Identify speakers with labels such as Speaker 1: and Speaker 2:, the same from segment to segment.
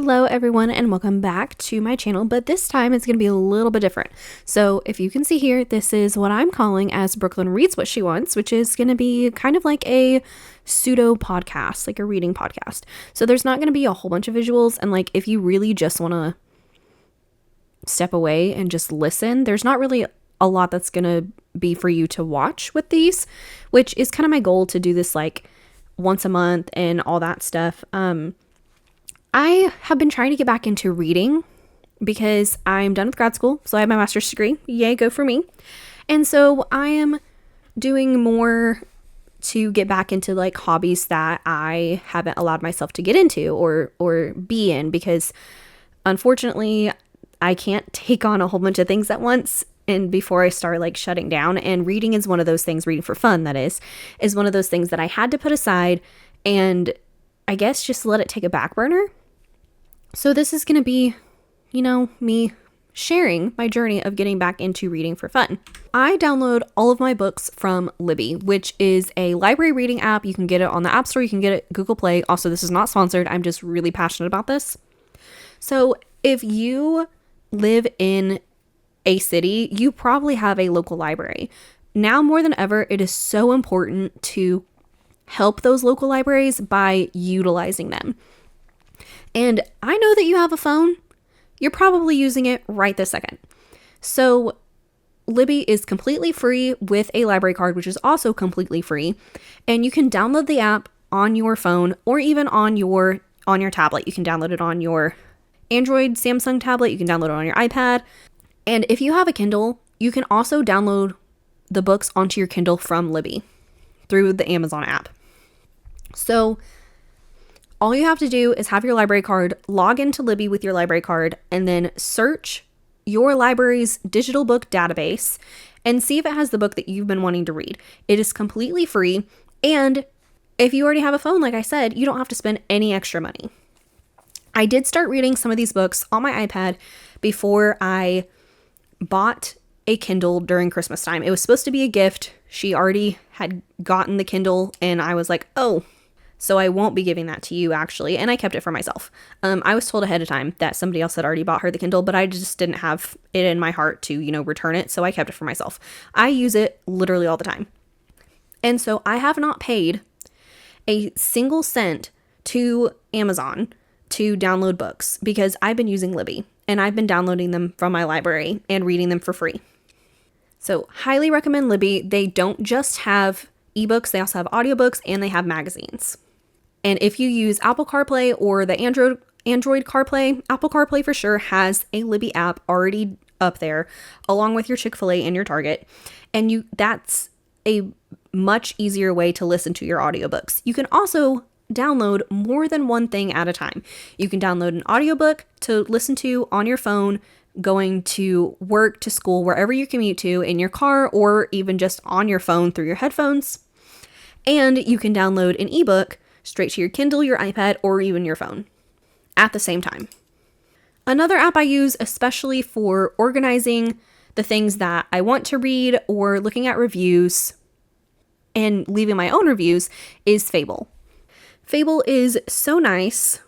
Speaker 1: Hello everyone and welcome back to my channel, but this time it's going to be a little bit different. So if you can see here, this is what I'm calling as Brooklyn Reads What She Wants, which is going to be kind of like a pseudo podcast, like a reading podcast. So there's not going to be a whole bunch of visuals, and like if you really just want to step away and just listen, there's not really a lot that's going to be for you to watch with these, which is kind of my goal, to do this like once a month and all that stuff. I have been trying to get back into reading because I'm done with grad school. So I have my master's degree. Yay, go for me. And so I am doing more to get back into like hobbies that I haven't allowed myself to get into or be in, because unfortunately I can't take on a whole bunch of things at once. And before I start like shutting down, and reading is one of those things, reading for fun, that is one of those things that I had to put aside and I guess just let it take a back burner. So this is going to be, me sharing my journey of getting back into reading for fun. I download all of my books from Libby, which is a library reading app. You can get it on the App Store. You can get it Google Play. Also, this is not sponsored. I'm just really passionate about this. So if you live in a city, you probably have a local library. Now more than ever, it is so important to help those local libraries by utilizing them. And I know that you have a phone. You're probably using it right this second. So Libby is completely free with a library card, which is also completely free. And you can download the app on your phone or even on your tablet. You can download it on your Android, Samsung tablet. You can download it on your iPad. And if you have a Kindle, you can also download the books onto your Kindle from Libby through the Amazon app. So all you have to do is have your library card, log into Libby with your library card, and then search your library's digital book database and see if it has the book that you've been wanting to read. It is completely free. And if you already have a phone, like I said, you don't have to spend any extra money. I did start reading some of these books on my iPad before I bought a Kindle during Christmas time. It was supposed to be a gift. She already had gotten the Kindle and I was like, oh, so I won't be giving that to you actually. And I kept it for myself. I was told ahead of time that somebody else had already bought her the Kindle, but I just didn't have it in my heart to, return it. So I kept it for myself. I use it literally all the time. And so I have not paid a single cent to Amazon to download books because I've been using Libby and I've been downloading them from my library and reading them for free. So highly recommend Libby. They don't just have ebooks, they also have audiobooks and they have magazines. And if you use Apple CarPlay or the Android CarPlay, Apple CarPlay for sure has a Libby app already up there along with your Chick-fil-A and your Target. And that's a much easier way to listen to your audiobooks. You can also download more than one thing at a time. You can download an audiobook to listen to on your phone, going to work, to school, wherever you commute to, in your car, or even just on your phone through your headphones. And you can download an ebook straight to your Kindle, your iPad, or even your phone at the same time. Another app I use, especially for organizing the things that I want to read or looking at reviews and leaving my own reviews, is Fable. Fable is so nice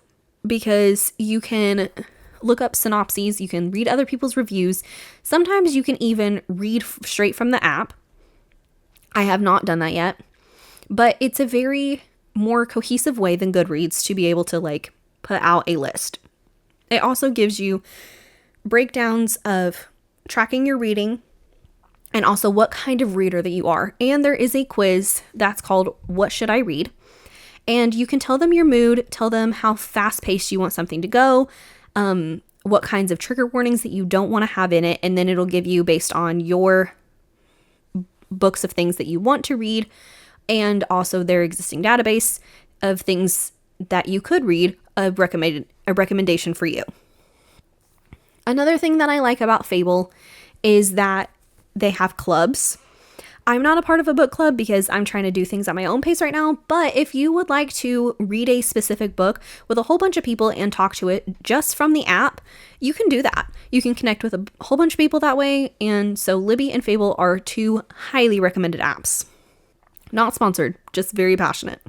Speaker 1: because you can look up synopses, you can read other people's reviews. Sometimes you can even read straight from the app. I have not done that yet, but it's a very more cohesive way than Goodreads to be able to like put out a list. It also gives you breakdowns of tracking your reading and also what kind of reader that you are. And there is a quiz that's called What Should I Read? And you can tell them your mood, tell them how fast-paced you want something to go, what kinds of trigger warnings that you don't want to have in it, and then it'll give you, based on your books of things that you want to read, and also their existing database of things that you could read, a recommendation for you. Another thing that I like about Fable is that they have clubs. I'm not a part of a book club because I'm trying to do things at my own pace right now, but if you would like to read a specific book with a whole bunch of people and talk to it just from the app, you can do that. You can connect with a whole bunch of people that way, and so Libby and Fable are two highly recommended apps. Not sponsored, just very passionate.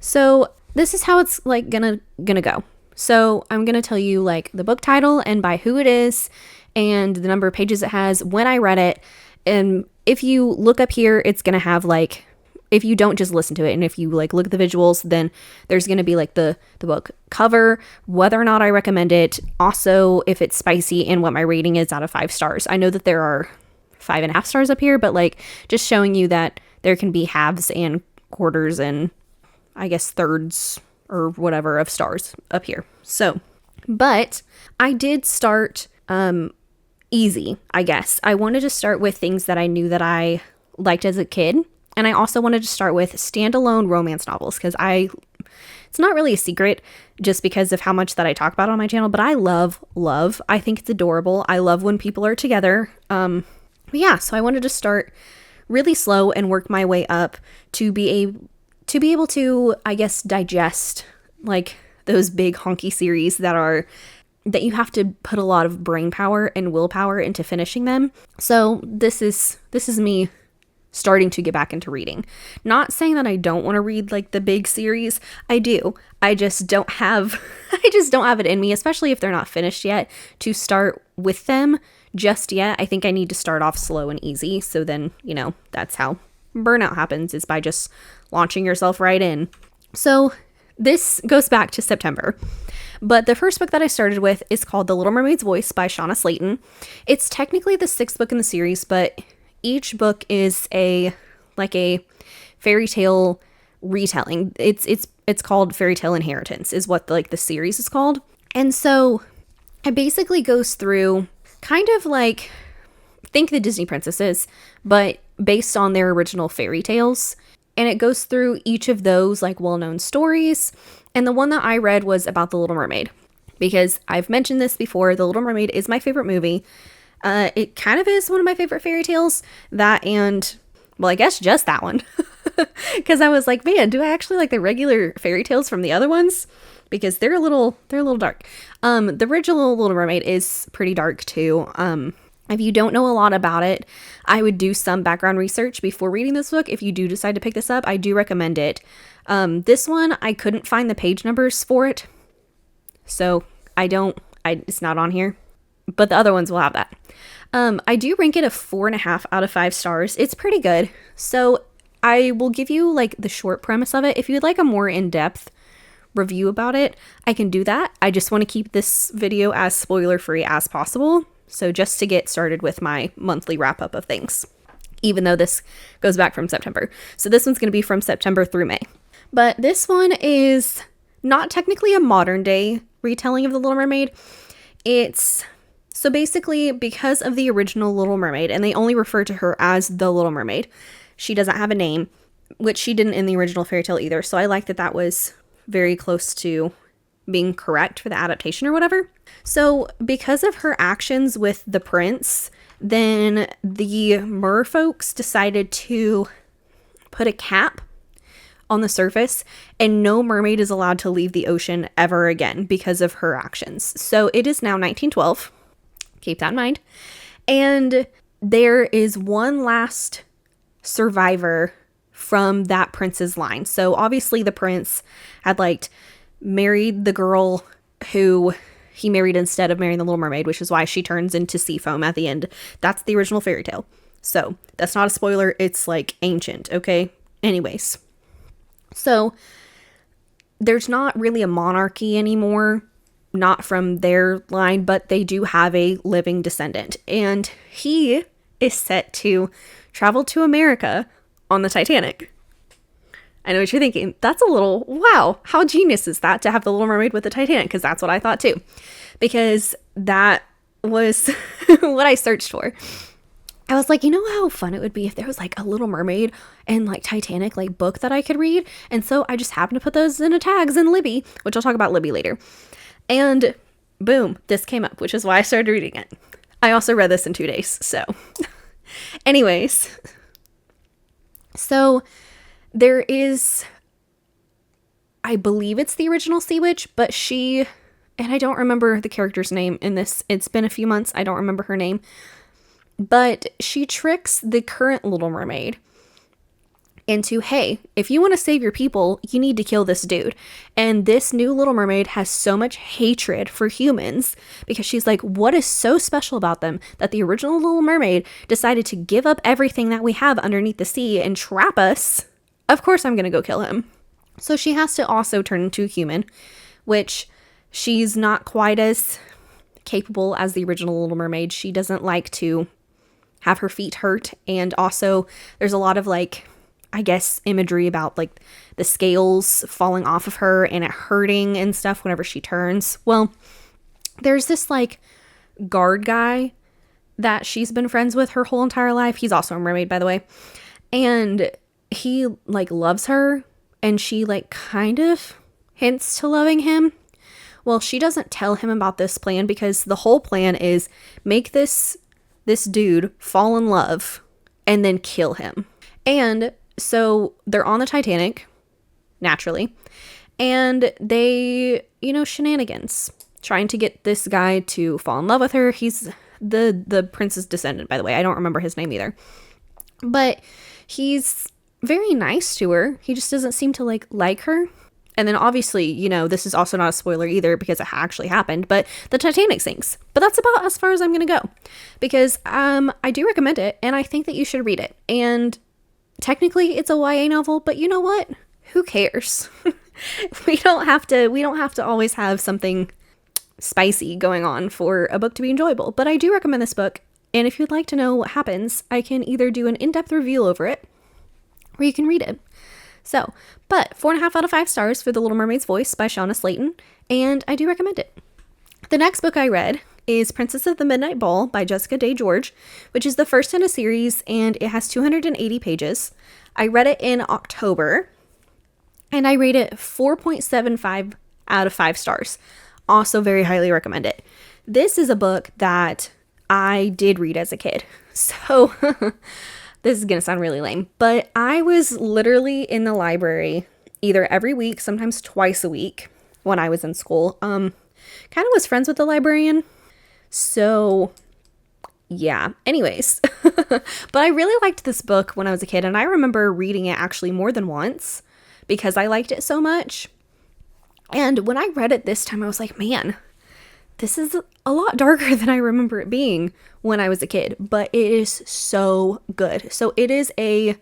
Speaker 1: So this is how it's like gonna go. So I'm going to tell you like the book title and by who it is and the number of pages it has, when I read it. And if you look up here, it's going to have like, if you don't just listen to it and if you like look at the visuals, then there's going to be like the book cover, whether or not I recommend it, also if it's spicy, and what my rating is out of 5 stars. I know that there are 5.5 stars up here, but like just showing you that there can be halves and quarters and I guess thirds or whatever of stars up here. So, but I did start easy, I guess. I wanted to start with things that I knew that I liked as a kid. And I also wanted to start with standalone romance novels because it's not really a secret just because of how much that I talk about on my channel, but I love love. I think it's adorable. I love when people are together. But yeah, so I wanted to start really slow and work my way up to be able to, I guess, digest like those big honky series that you have to put a lot of brain power and willpower into finishing them. So this is me starting to get back into reading. Not saying that I don't want to read like the big series. I do. I just don't have it in me, especially if they're not finished yet, to start with them just yet. I think I need to start off slow and easy. So then, that's how burnout happens, is by just launching yourself right in. So this goes back to September. But the first book that I started with is called The Little Mermaid's Voice by Shauna Slayton. It's technically the 6th book in the series, but each book is a fairy tale retelling. It's called Fairy Tale Inheritance is what like the series is called. And so it basically goes through kind of like, think the Disney princesses, but based on their original fairy tales. And it goes through each of those like well-known stories. And the one that I read was about The Little Mermaid, because I've mentioned this before. The Little Mermaid is my favorite movie. It kind of is one of my favorite fairy tales. That and, well, I guess just that one. Because I was like, man, do I actually like the regular fairy tales from the other ones? Because they're a little dark. The original Little Mermaid is pretty dark too. If you don't know a lot about it, I would do some background research before reading this book. If you do decide to pick this up, I do recommend it. This one, I couldn't find the page numbers for it. So it's not on here, but the other ones will have that. I do rank it a 4.5 out of 5 stars. It's pretty good. So I will give you like the short premise of it. If you'd like a more in-depth review about it, I can do that. I just want to keep this video as spoiler-free as possible. So just to get started with my monthly wrap-up of things, even though this goes back from September. So this one's going to be from September through May. But this one is not technically a modern-day retelling of The Little Mermaid. So basically, because of the original Little Mermaid, and they only refer to her as the Little Mermaid, she doesn't have a name, which she didn't in the original fairy tale either. So I like that was very close to being correct for the adaptation or whatever. So because of her actions with the prince, then the merfolks decided to put a cap on the surface, and no mermaid is allowed to leave the ocean ever again because of her actions. So it is now 1912. Keep that in mind. And there is one last survivor from that prince's line. So obviously the prince had married the girl who he married instead of marrying the Little Mermaid, which is why she turns into sea foam at the end. That's the original fairy tale. So that's not a spoiler. It's like ancient. Okay. Anyways. So there's not really a monarchy anymore, not from their line, but they do have a living descendant, and he is set to travel to America on the Titanic. I know what you're thinking. That's a little, wow, how genius is that to have the Little Mermaid with the Titanic? Because that's what I thought too. Because that was what I searched for. I was like, how fun it would be if there was like a Little Mermaid and like Titanic like book that I could read. And so I just happened to put those in a tags in Libby, which I'll talk about Libby later. And boom, this came up, which is why I started reading it. I also read this in 2 days. So anyways, so there is, I believe it's the original Sea Witch, but and I don't remember the character's name in this. It's been a few months. I don't remember her name. But she tricks the current Little Mermaid into, hey, if you want to save your people, you need to kill this dude. And this new Little Mermaid has so much hatred for humans because she's like, what is so special about them that the original Little Mermaid decided to give up everything that we have underneath the sea and trap us? Of course I'm going to go kill him. So she has to also turn into a human, which she's not quite as capable as the original Little Mermaid. She doesn't like to have her feet hurt. And also there's a lot of like, I guess, imagery about like the scales falling off of her and it hurting and stuff whenever she turns. Well, there's this like guard guy that she's been friends with her whole entire life. He's also a mermaid, by the way. And he like loves her and she like kind of hints to loving him. Well, she doesn't tell him about this plan because the whole plan is make this dude fall in love and then kill him. And so they're on the Titanic, naturally, and they, shenanigans, trying to get this guy to fall in love with her. He's the prince's descendant, by the way. I don't remember his name either. But he's very nice to her. He just doesn't seem to like her. And then obviously, this is also not a spoiler either because it actually happened, but the Titanic sinks. But that's about as far as I'm going to go because I do recommend it and I think that you should read it. And technically it's a YA novel, but you know what? Who cares? We don't have to always have something spicy going on for a book to be enjoyable. But I do recommend this book. And if you'd like to know what happens, I can either do an in-depth review over it or you can read it. So, but 4.5 out of 5 stars for The Little Mermaid's Voice by Shauna Slayton, and I do recommend it. The next book I read is Princess of the Midnight Ball by Jessica Day George, which is the first in a series, and it has 280 pages. I read it in October, and I rate it 4.75 out of 5 stars. Also very highly recommend it. This is a book that I did read as a kid, so... This is going to sound really lame, but I was literally in the library either every week, sometimes twice a week when I was in school. Kind of was friends with the librarian. So yeah, anyways, but I really liked this book when I was a kid. And I remember reading it actually more than once because I liked it so much. And when I read it this time, I was like, man, this is a lot darker than I remember it being when I was a kid, but it is so good. So it is a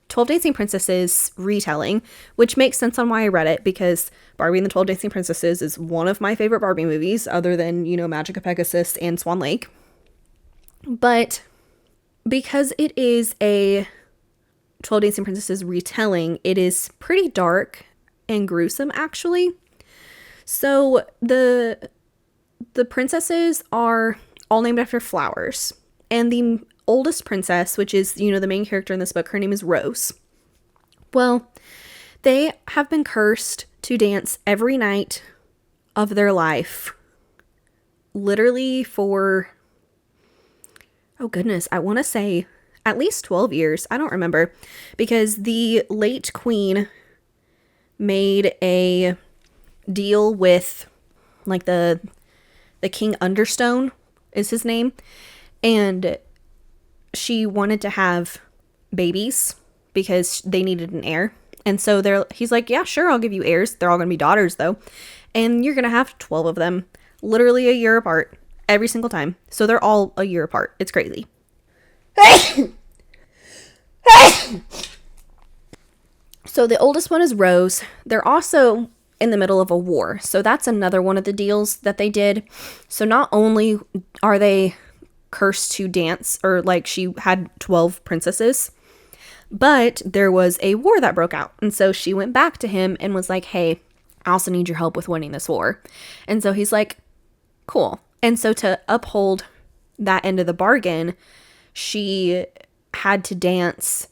Speaker 1: 12 Dancing Princesses retelling, which makes sense on why I read it because Barbie and the 12 Dancing Princesses is one of my favorite Barbie movies other than, Magic of Pegasus and Swan Lake. But because it is a 12 Dancing Princesses retelling, it is pretty dark and gruesome actually. So the princesses are all named after flowers. And the oldest princess, which is, the main character in this book, her name is Rose. Well, they have been cursed to dance every night of their life. Literally for, oh goodness, I want to say at least 12 years. I don't remember. Because the late queen made a deal with, like, the King Understone is his name, and she wanted to have babies because they needed an heir. And so he's like, yeah, sure, I'll give you heirs. They're all going to be daughters though. And you're going to have 12 of them, literally a year apart every single time. So they're all a year apart. It's crazy. So the oldest one is Rose. They're also in the middle of a war. So that's another one of the deals that they did. So not only are they cursed to dance, or like she had 12 princesses, but there was a war that broke out. And so she went back to him and was like, hey, I also need your help with winning this war. And so he's like, cool. And so to uphold that end of the bargain, she had to dance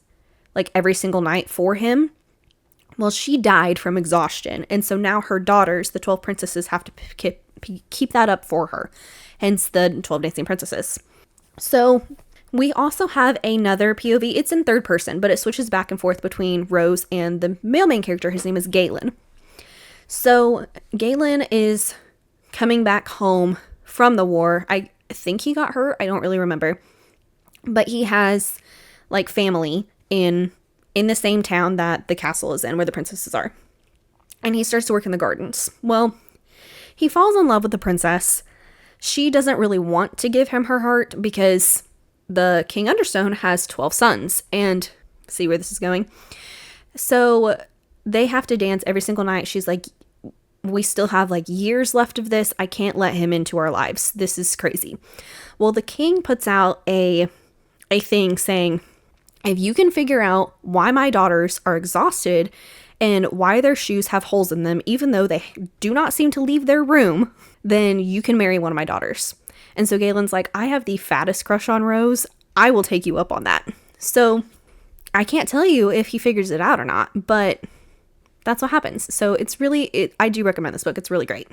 Speaker 1: like every single night for him. Well, she died from exhaustion, and so now her daughters, the 12 princesses, have to keep that up for her, hence the 12 Dancing Princesses. So we also have another POV. It's in third person, but it switches back and forth between Rose and the male main character. His name is Galen. So Galen is coming back home from the war. I think he got hurt. I don't really remember. But he has like family in in the same town that the castle is in, where the princesses are. And he starts to work in the gardens. Well, he falls in love with the princess. She doesn't really want to give him her heart because the King Understone has 12 sons. And see where this is going? So they have to dance every single night. She's like, we still have like years left of this. I can't let him into our lives. This is crazy. Well, the king puts out a thing saying, if you can figure out why my daughters are exhausted and why their shoes have holes in them, even though they do not seem to leave their room, then you can marry one of my daughters. And so Galen's like, I have the fattest crush on Rose. I will take you up on that. So I can't tell you if he figures it out or not, but that's what happens. So it's really, I do recommend this book. It's really great.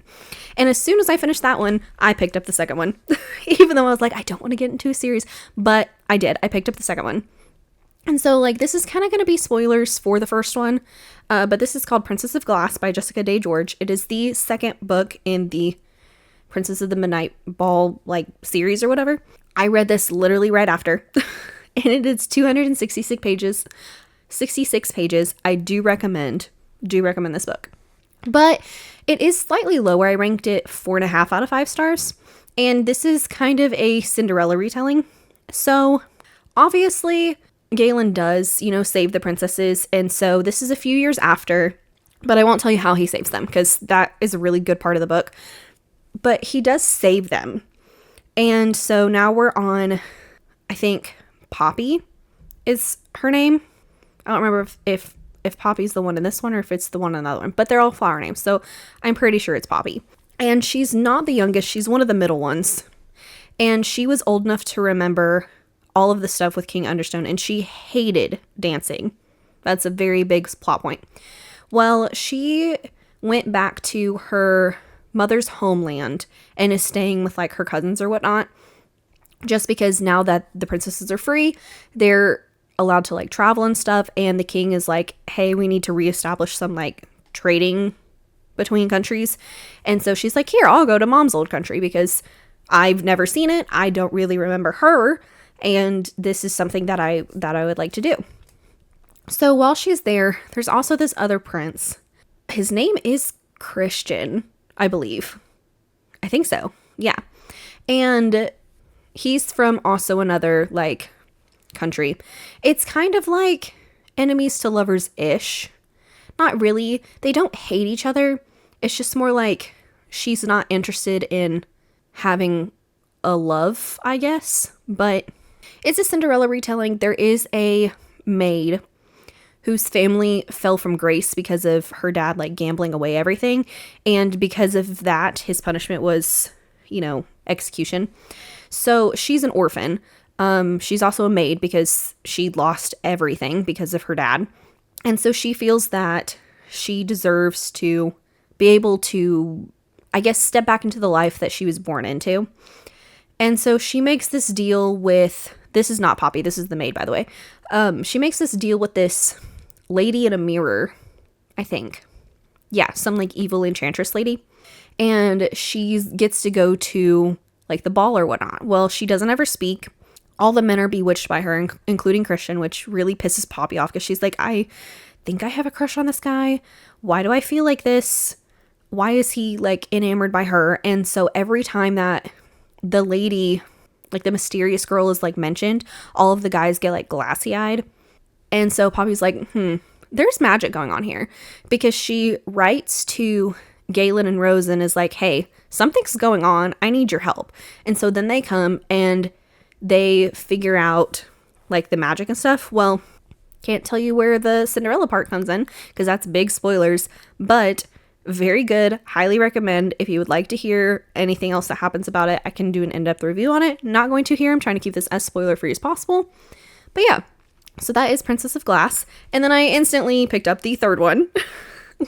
Speaker 1: And as soon as I finished that one, I picked up the second one, even though I was like, I don't want to get into a series, but I did. I picked up the second one. And so like, this is kind of going to be spoilers for the first one. But this is called Princess of Glass by Jessica Day George. It is the second book in the Princess of the Midnight Ball like series or whatever. I read this literally right after and it is 266 pages, 66 pages. I do recommend this book, but it is slightly lower. I ranked it 4.5 out of 5 stars. And this is kind of a Cinderella retelling. So obviously Galen does, save the princesses. And so this is a few years after, but I won't tell you how he saves them because that is a really good part of the book. But he does save them. And so now we're on, I think Poppy is her name. I don't remember if Poppy's the one in this one or if it's the one in another one, but they're all flower names. So I'm pretty sure it's Poppy. And she's not the youngest. She's one of the middle ones. And she was old enough to remember all of the stuff with King Understone, and she hated dancing. That's a very big plot point. Well, she went back to her mother's homeland and is staying with like her cousins or whatnot, just because now that the princesses are free, they're allowed to like travel and stuff. And the king is like, hey, we need to reestablish some like trading between countries. And so she's like, here, I'll go to mom's old country because I've never seen it. I don't really remember her. And this is something that I would like to do. So while she's there, there's also this other prince. His name is Christian, I believe. I think so. Yeah. And he's from also another like country. It's kind of like enemies to lovers-ish. Not really. They don't hate each other. It's just more like she's not interested in having a love, I guess. But it's a Cinderella retelling. There is a maid whose family fell from grace because of her dad like gambling away everything. And because of that, his punishment was, execution. So she's an orphan. She's also a maid because she lost everything because of her dad. And so she feels that she deserves to be able to, I guess, step back into the life that she was born into. And so she makes this deal with, this is not Poppy, this is the maid, by the way. She makes this deal with this lady in a mirror, I think. Yeah, some like evil enchantress lady. And she gets to go to like the ball or whatnot. Well, she doesn't ever speak. All the men are bewitched by her, including Christian, which really pisses Poppy off because she's like, I think I have a crush on this guy. Why do I feel like this? Why is he like enamored by her? And so every time that the lady, like the mysterious girl is like mentioned, all of the guys get like glassy eyed. And so Poppy's like, there's magic going on here, because she writes to Galen and Rose and is like, hey, something's going on. I need your help. And so then they come and they figure out like the magic and stuff. Well, can't tell you where the Cinderella part comes in because that's big spoilers, but very good. Highly recommend. If you would like to hear anything else that happens about it, I can do an in-depth review on it. Not going to here. I'm trying to keep this as spoiler free as possible. But yeah, so that is Princess of Glass. And then I instantly picked up the third one,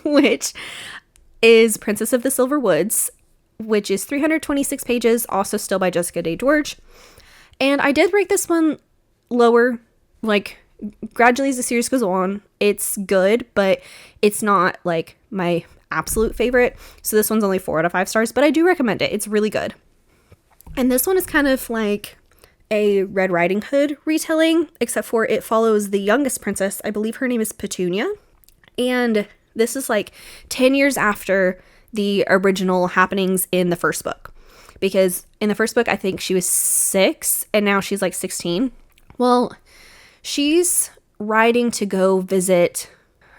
Speaker 1: which is Princess of the Silver Woods, which is 326 pages, also still by Jessica Day George. And I did rate this one lower, like gradually as the series goes on. It's good, but it's not like my absolute favorite. So this one's only 4 out of 5 stars, but I do recommend it. It's really good. And this one is kind of like a Red Riding Hood retelling, except for it follows the youngest princess. I believe her name is Petunia. And this is like 10 years after the original happenings in the first book. Because in the first book, I think she was 6 and now she's like 16. Well, she's riding to go visit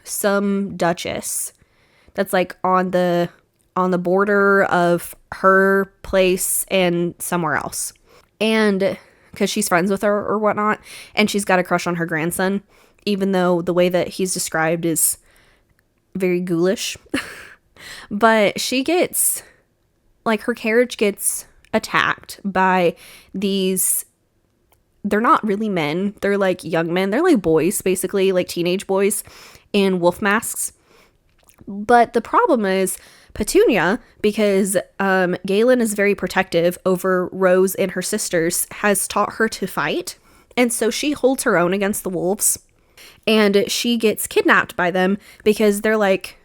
Speaker 1: some duchess that's like on the border of her place and somewhere else. And because she's friends with her or whatnot, and she's got a crush on her grandson, even though the way that he's described is very ghoulish. But she gets, like, her carriage gets attacked by these, they're not really men, they're like young men, they're like boys, basically, like teenage boys in wolf masks. But the problem is Petunia, because Galen is very protective over Rose and her sisters, has taught her to fight. And so she holds her own against the wolves. And she gets kidnapped by them because they're like,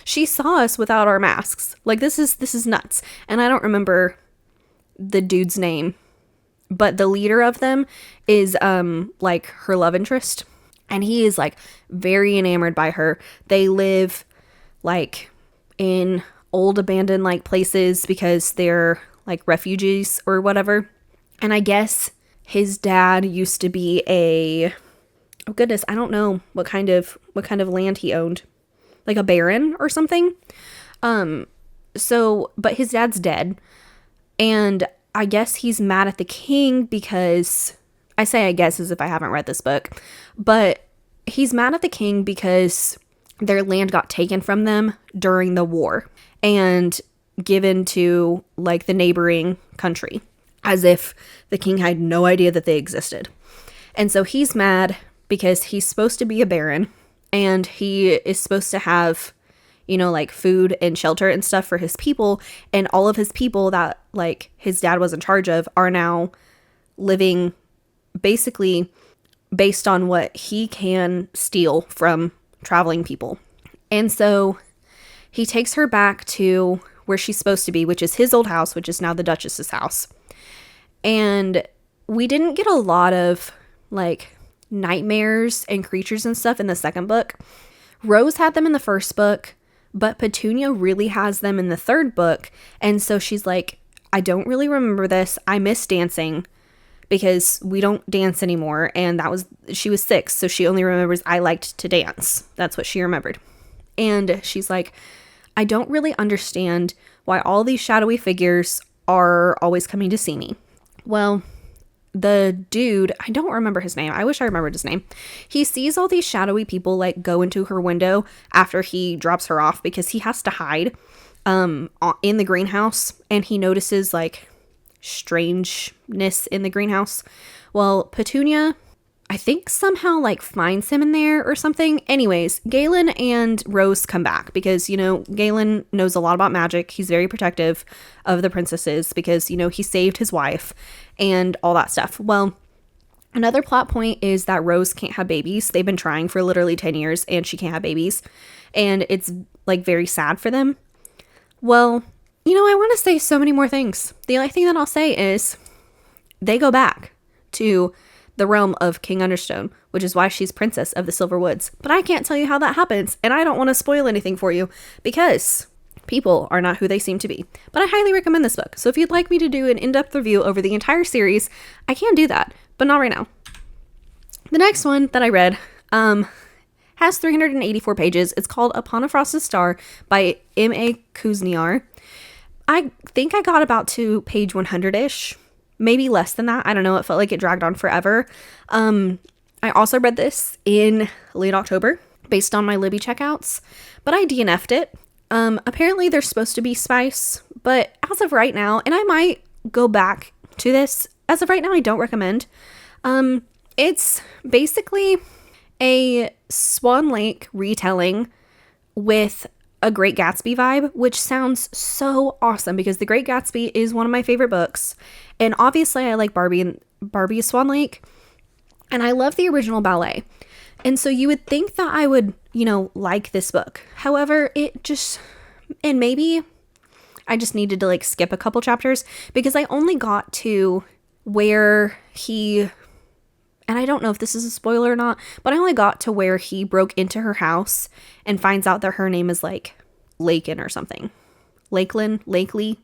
Speaker 1: she saw us without our masks. Like, this is nuts. And I don't remember the dude's name, but the leader of them is like her love interest. And he is like very enamored by her. They live like in old abandoned like places because they're like refugees or whatever. And I guess his dad used to be oh goodness, I don't know what kind of land he owned. Like a baron or something. But his dad's dead. And I guess he's mad at the king because, I say I guess as if I haven't read this book, but he's mad at the king because their land got taken from them during the war and given to like the neighboring country, as if the king had no idea that they existed. And so he's mad because he's supposed to be a baron and he is supposed to have, you know, like food and shelter and stuff for his people. And all of his people that like his dad was in charge of are now living basically based on what he can steal from traveling people. And so he takes her back to where she's supposed to be, which is his old house, which is now the Duchess's house. And we didn't get a lot of like nightmares and creatures and stuff in the second book. Rose had them in the first book, but Petunia really has them in the third book. And so she's like, I don't really remember this. I miss dancing because we don't dance anymore. And she was 6. So she only remembers I liked to dance. That's what she remembered. And she's like, I don't really understand why all these shadowy figures are always coming to see me. Well, the dude, I don't remember his name. I wish I remembered his name. He sees all these shadowy people like go into her window after he drops her off because he has to hide in the greenhouse, and he notices like strangeness in the greenhouse. Well, Petunia, I think somehow like finds him in there or something. Anyways, Galen and Rose come back because, you know, Galen knows a lot about magic. He's very protective of the princesses because, you know, he saved his wife and all that stuff. Well, another plot point is that Rose can't have babies. They've been trying for literally 10 years and she can't have babies. And it's like very sad for them. Well, you know, I want to say so many more things. The only thing that I'll say is they go back to the realm of King Understone, which is why she's Princess of the Silver Woods. But I can't tell you how that happens, and I don't want to spoil anything for you because people are not who they seem to be. But I highly recommend this book. So if you'd like me to do an in-depth review over the entire series, I can do that, but not right now. The next one that I read has 384 pages. It's called Upon a Frosted Star by M.A. Kuzniar. I think I got about to page 100-ish. Maybe less than that. I don't know. It felt like it dragged on forever. I also read this in late October based on my Libby checkouts, but I DNF'd it. Apparently there's supposed to be spice, but as of right now, and I might go back to this, as of right now, I don't recommend. It's basically a Swan Lake retelling with a Great Gatsby vibe, which sounds so awesome because The Great Gatsby is one of my favorite books. And obviously I like Barbie Swan Lake, and I love the original ballet. And so you would think that I would, you know, like this book. However, and maybe I just needed to like skip a couple chapters because I only got to where he, and I don't know if this is a spoiler or not, but I only got to where he broke into her house and finds out that her name is like Lakin or something. Lakely.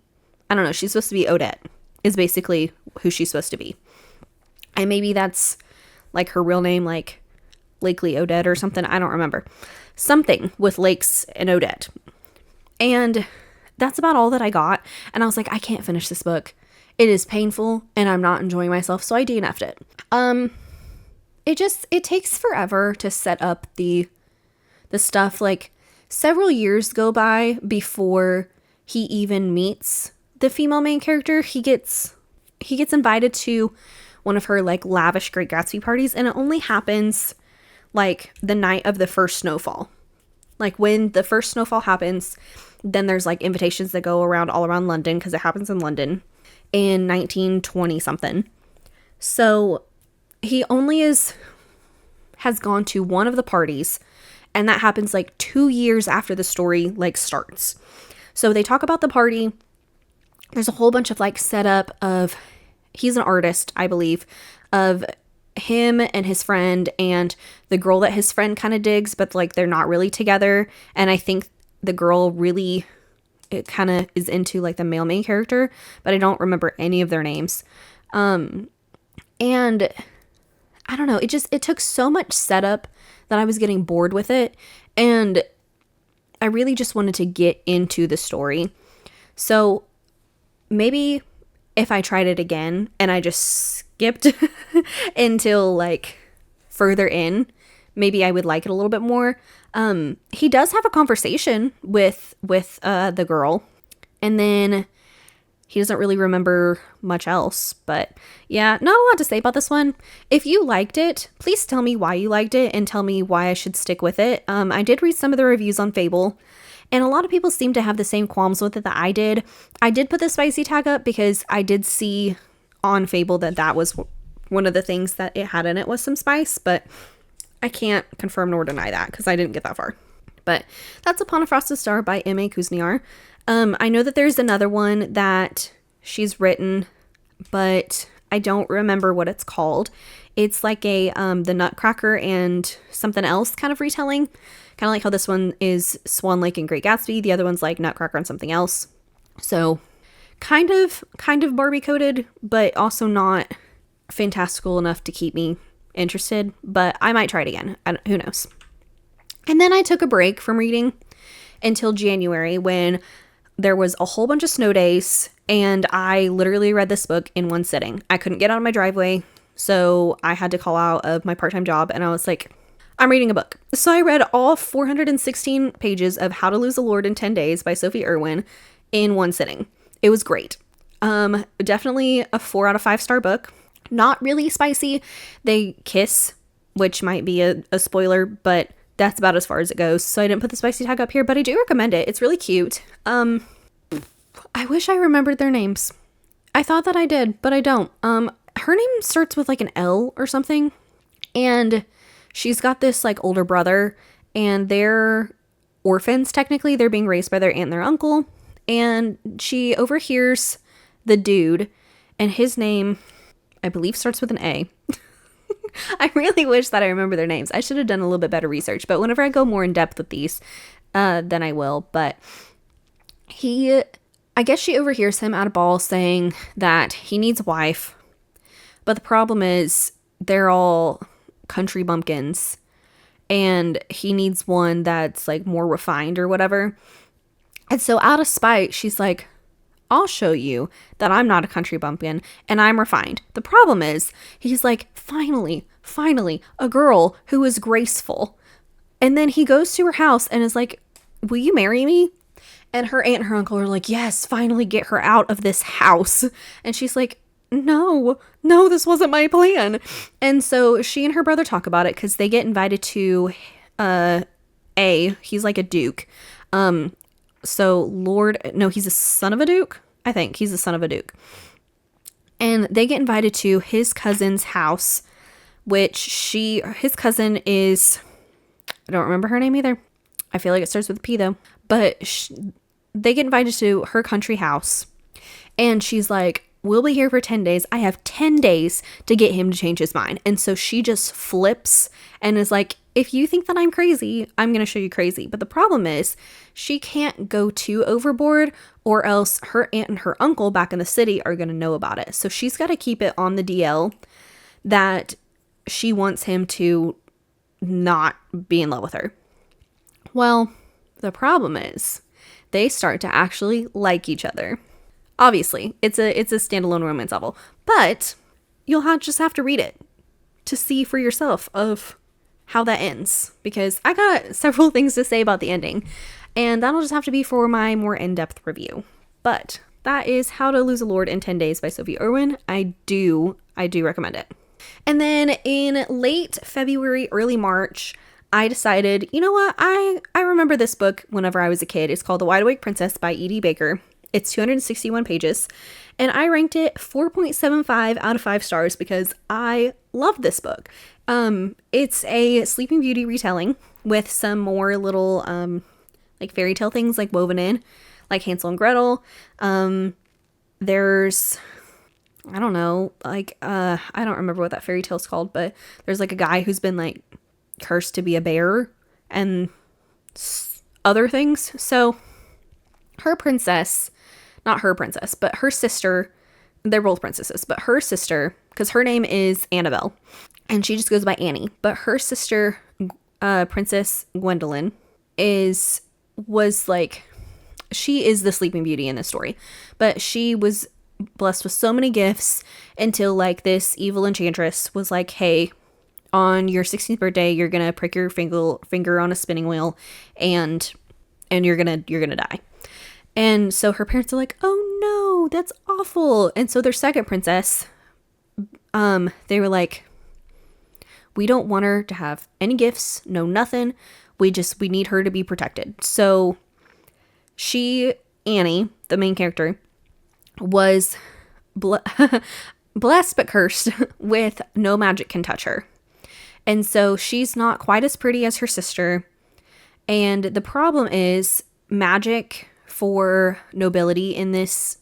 Speaker 1: I don't know. She's supposed to be Odette, is basically who she's supposed to be. And maybe that's like her real name, like Lakely Odette or something. I don't remember. Something with lakes and Odette. And that's about all that I got. And I was like, I can't finish this book. It is painful and I'm not enjoying myself. So I DNF'd it. It takes forever to set up the stuff. Like, several years go by before he even meets the female main character. He gets invited to one of her like lavish Great Gatsby parties, and it only happens like the night of the first snowfall. Like, when the first snowfall happens, then there's like invitations that go around all around London, because it happens in London in 1920 something. So he only has gone to one of the parties, and that happens like 2 years after the story like starts. So they talk about the party. There's a whole bunch of like setup of, he's an artist, I believe, of him and his friend and the girl that his friend kind of digs, but like they're not really together. And I think the girl really, it kind of is into like the male main character, but I don't remember any of their names. And I don't know, it took so much setup that I was getting bored with it. And I really just wanted to get into the story. So maybe if I tried it again and I just skipped until like further in, maybe I would like it a little bit more. He does have a conversation with the girl, and then he doesn't really remember much else. But yeah, not a lot to say about this one. If you liked it, please tell me why you liked it and tell me why I should stick with it. I did read some of the reviews on Fable, and a lot of people seem to have the same qualms with it that I did. I did put the spicy tag up because I did see on Fable that was one of the things that it had in it was some spice, but I can't confirm nor deny that because I didn't get that far. But that's Upon a Frosted Star by M.A. Kuzniar. I know that there's another one that she's written, but I don't remember what it's called. It's like a the Nutcracker and something else kind of retelling. Kind of like how this one is Swan Lake and Great Gatsby. The other one's like Nutcracker and something else. So kind of Barbie coded, but also not fantastical enough to keep me interested. But I might try it again. Who knows? And then I took a break from reading until January, when there was a whole bunch of snow days, and I literally read this book in one sitting. I couldn't get out of my driveway, so I had to call out of my part-time job, and I was like, I'm reading a book. So I read all 416 pages of How to Lose a Lord in 10 Days by Sophie Irwin in one sitting. It was great. Definitely a 4 out of 5 star book. Not really spicy. They kiss, which might be a spoiler, but that's about as far as it goes. So I didn't put the spicy tag up here, but I do recommend it. It's really cute. I wish I remembered their names. I thought that I did, but I don't. Her name starts with like an L or something. And she's got this like older brother, and they're orphans technically. They're being raised by their aunt and their uncle. And she overhears the dude, and his name, I believe, starts with an A. I really wish that I remember their names. I should have done a little bit better research, but whenever I go more in depth with these, then I will. But I guess she overhears him at a ball saying that he needs a wife, but the problem is they're all country bumpkins, and he needs one that's like more refined or whatever. And so out of spite, she's like, I'll show you that I'm not a country bumpkin and I'm refined. The problem is, he's like, finally, a girl who is graceful. And then he goes to her house and is like, will you marry me? And her aunt and her uncle are like, yes, finally get her out of this house. And she's like, no, this wasn't my plan. And so she and her brother talk about it, because they get invited to he's like a duke. So he's a son of a duke. I think he's a son of a duke. And they get invited to his cousin's house, which his cousin is, I don't remember her name either. I feel like it starts with a P though. But they get invited to her country house. And she's like, we'll be here for 10 days. I have 10 days to get him to change his mind. And so she just flips and is like, if you think that I'm crazy, I'm going to show you crazy. But the problem is she can't go too overboard, or else her aunt and her uncle back in the city are going to know about it. So she's got to keep it on the DL that she wants him to not be in love with her. Well, the problem is they start to actually like each other. Obviously, it's a standalone romance novel, but you'll just have to read it to see for yourself of how that ends, because I got several things to say about the ending, and that'll just have to be for my more in-depth review. But that is How to Lose a Lord in 10 Days by Sophie Irwin. I do recommend it. And then in late February, early March, I decided, you know what, I remember this book whenever I was a kid. It's called The Wide Awake Princess by E.D. Baker. It's 261 pages, and I ranked it 4.75 out of 5 stars because I love this book. It's a Sleeping Beauty retelling with some more little, like fairy tale things like woven in, like Hansel and Gretel. There's, I don't know, like, I don't remember what that fairy tale's called, but there's like a guy who's been like cursed to be a bear and other things. So not her princess, but her sister, they're both princesses, but her sister, because her name is Annabelle, and she just goes by Annie, but her sister, Princess Gwendolyn, was like, she is the Sleeping Beauty in this story, but she was blessed with so many gifts until like this evil enchantress was like, hey, on your 16th birthday, you're gonna prick your finger on a spinning wheel, and you're gonna die. And so her parents are like, oh no, that's awful. And so their second princess, they were like, we don't want her to have any gifts, no nothing. We need her to be protected. So Annie, the main character, was blessed but cursed with no magic can touch her. And so she's not quite as pretty as her sister. And the problem is magic for nobility in this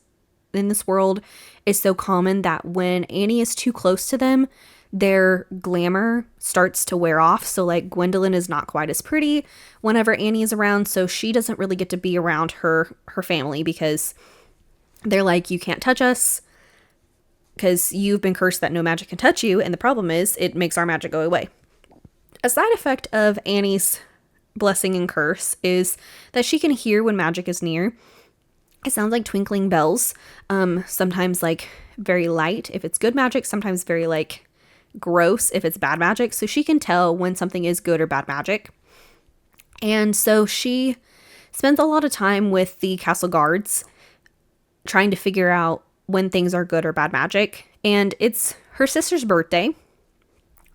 Speaker 1: world is so common that when Annie is too close to them, their glamour starts to wear off. So like Gwendolyn is not quite as pretty whenever Annie is around, so she doesn't really get to be around her family because they're like, you can't touch us because you've been cursed that no magic can touch you, and the problem is it makes our magic go away. A side effect of Annie's blessing and curse is that she can hear when magic is near. It sounds like twinkling bells, sometimes like very light if it's good magic, sometimes very like gross if it's bad magic. So she can tell when something is good or bad magic. And so she spends a lot of time with the castle guards trying to figure out when things are good or bad magic. And it's her sister's birthday,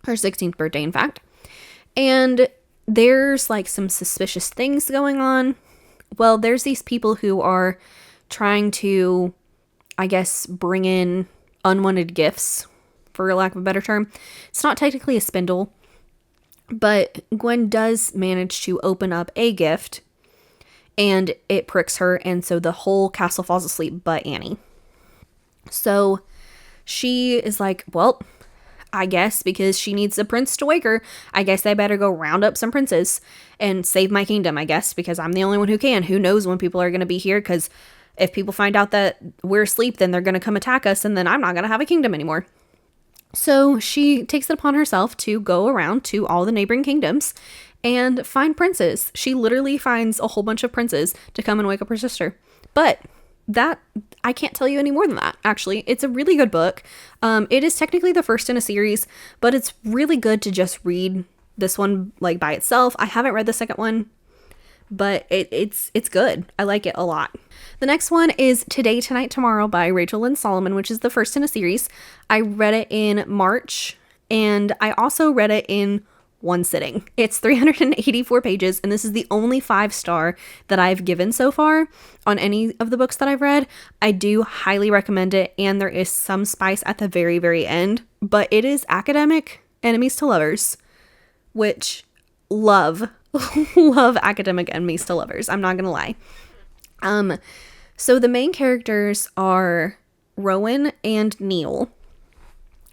Speaker 1: her 16th birthday in fact, and there's like some suspicious things going on. Well, there's these people who are trying to, I guess, bring in unwanted gifts, for lack of a better term. It's not technically a spindle, but Gwen does manage to open up a gift and it pricks her, and so the whole castle falls asleep but Annie. So she is like, well, I guess because she needs a prince to wake her, I guess I better go round up some princes and save my kingdom, I guess, because I'm the only one who can. Who knows when people are going to be here, because if people find out that we're asleep, then they're going to come attack us, and then I'm not going to have a kingdom anymore. So she takes it upon herself to go around to all the neighboring kingdoms and find princes. She literally finds a whole bunch of princes to come and wake up her sister. But that, I can't tell you any more than that, actually. It's a really good book. It is technically the first in a series, but it's really good to just read this one like by itself. I haven't read the second one, but it's good. I like it a lot. The next one is Today, Tonight, Tomorrow by Rachel Lynn Solomon, which is the first in a series. I read it in March, and I also read it in one sitting. It's 384 pages, and this is the only 5-star that I've given so far on any of the books that I've read. I do highly recommend it, and there is some spice at the very, very end, but it is academic enemies to lovers, which love academic enemies to lovers. I'm not gonna lie. So the main characters are Rowan and Neil.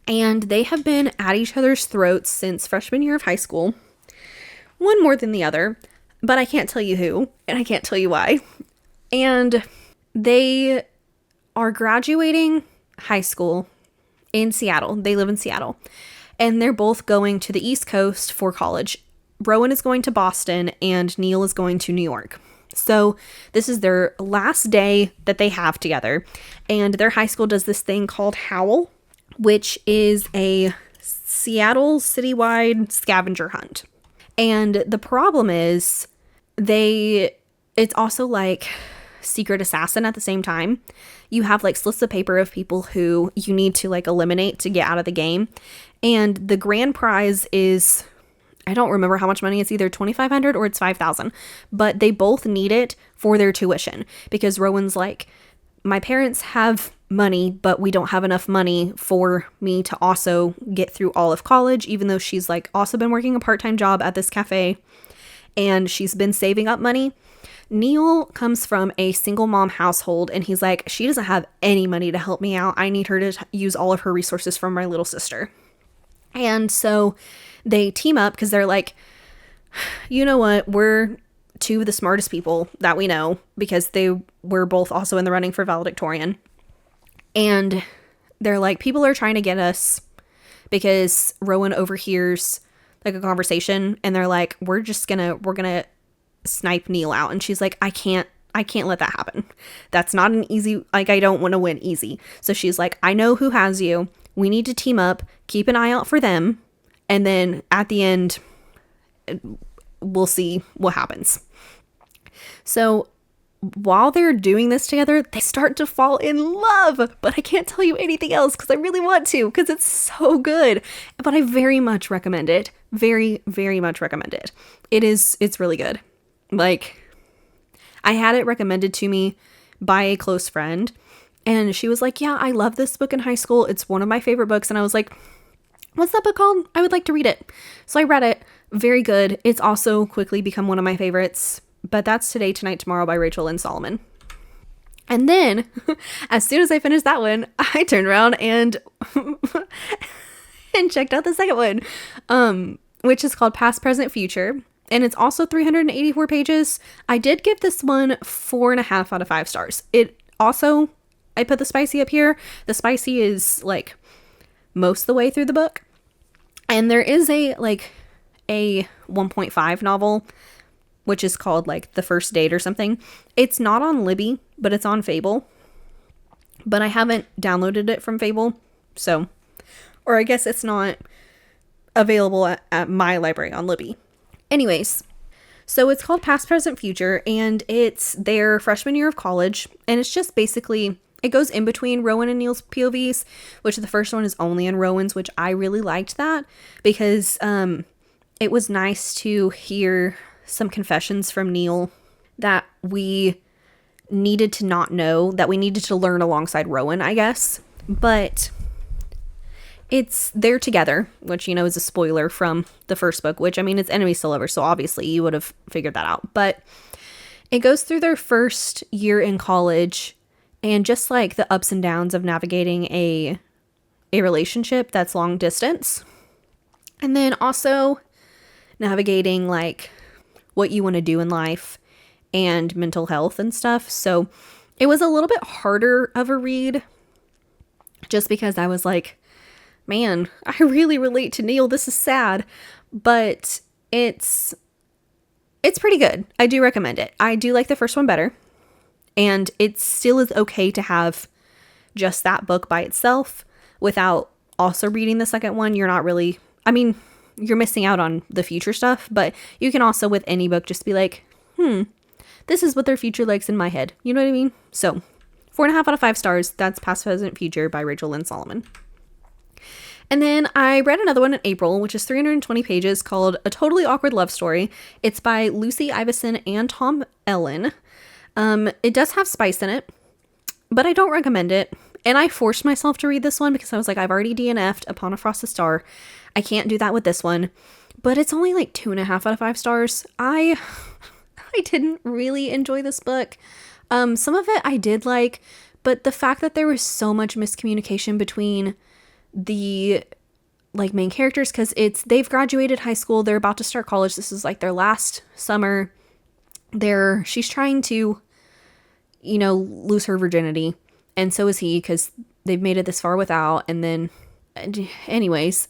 Speaker 1: And they have been at each other's throats since freshman year of high school. One more than the other, but I can't tell you who, and I can't tell you why. And they are graduating high school in Seattle. They live in Seattle. And they're both going to the East Coast for college. Rowan is going to Boston, and Neil is going to New York. So this is their last day that they have together. And their high school does this thing called Howl, which is a Seattle citywide scavenger hunt. And the problem is it's also like Secret Assassin at the same time. You have like slips of paper of people who you need to like eliminate to get out of the game. And the grand prize is, I don't remember how much money. It's either $2,500 or it's $5,000, but they both need it for their tuition because Rowan's like, my parents have money, but we don't have enough money for me to also get through all of college, even though she's like also been working a part-time job at this cafe and she's been saving up money. Neil comes from a single mom household and he's like, she doesn't have any money to help me out. I need her to use all of her resources from my little sister. And so they team up because they're like, you know what, we're two of the smartest people that we know because they were both also in the running for valedictorian. And they're like, people are trying to get us because Rowan overhears like a conversation and they're like, we're gonna snipe Neil out. And she's like, I can't let that happen. That's not an easy, like, I don't want to win easy. So she's like, I know who has you. We need to team up, keep an eye out for them. And then at the end, we'll see what happens. So while they're doing this together, they start to fall in love, but I can't tell you anything else because I really want to because it's so good. But I very much recommend it. Very, very much recommend it. It's really good. Like, I had it recommended to me by a close friend and she was like, yeah, I love this book in high school. It's one of my favorite books. And I was like, what's that book called? I would like to read it. So I read it. Very good. It's also quickly become one of my favorites. But that's Today, Tonight, Tomorrow by Rachel Lynn Solomon. And then, as soon as I finished that one, I turned around and and checked out the second one, which is called Past, Present, Future. And it's also 384 pages. I did give this one 4.5 out of 5 stars. It also, I put the spicy up here. The spicy is like most of the way through the book. And there is a 1.5 novel, which is called like The First Date or something. It's not on Libby, but it's on Fable. But I haven't downloaded it from Fable. So, or I guess it's not available at my library on Libby. Anyways, so it's called Past, Present, Future, and it's their freshman year of college. And it's just basically, it goes in between Rowan and Neil's POVs, which the first one is only in Rowan's, which I really liked that because it was nice to hear some confessions from Neil that we needed to not know, that we needed to learn alongside Rowan, I guess. But they're together, which, you know, is a spoiler from the first book, which, I mean, it's enemies to lovers, so obviously you would have figured that out. But it goes through their first year in college and just like the ups and downs of navigating a relationship that's long distance. And then also navigating like what you want to do in life and mental health and stuff. So it was a little bit harder of a read just because I was like, man, I really relate to Neil. This is sad, but it's pretty good. I do recommend it. I do like the first one better, and it still is okay to have just that book by itself without also reading the second one. You're not really, I mean, you're missing out on the future stuff, but you can also with any book just be like, this is what their future likes in my head. You know what I mean? So 4.5 out of 5 stars. That's Past, Present, Future by Rachel Lynn Solomon. And then I read another one in April, which is 320 pages, called A Totally Awkward Love Story. It's by Lucy Iveson and Tom Ellen. It does have spice in it, but I don't recommend it. And I forced myself to read this one because I was like, I've already DNF'd Upon a Frosted Star. I can't do that with this one. But it's only like 2.5 out of 5 stars. I didn't really enjoy this book. Some of it I did like, But the fact that there was so much miscommunication between the like main characters, because they've graduated high school, they're about to start college, this is like their last summer, she's trying to, you know, lose her virginity, and so is he, because they've made it this far without. And then anyways,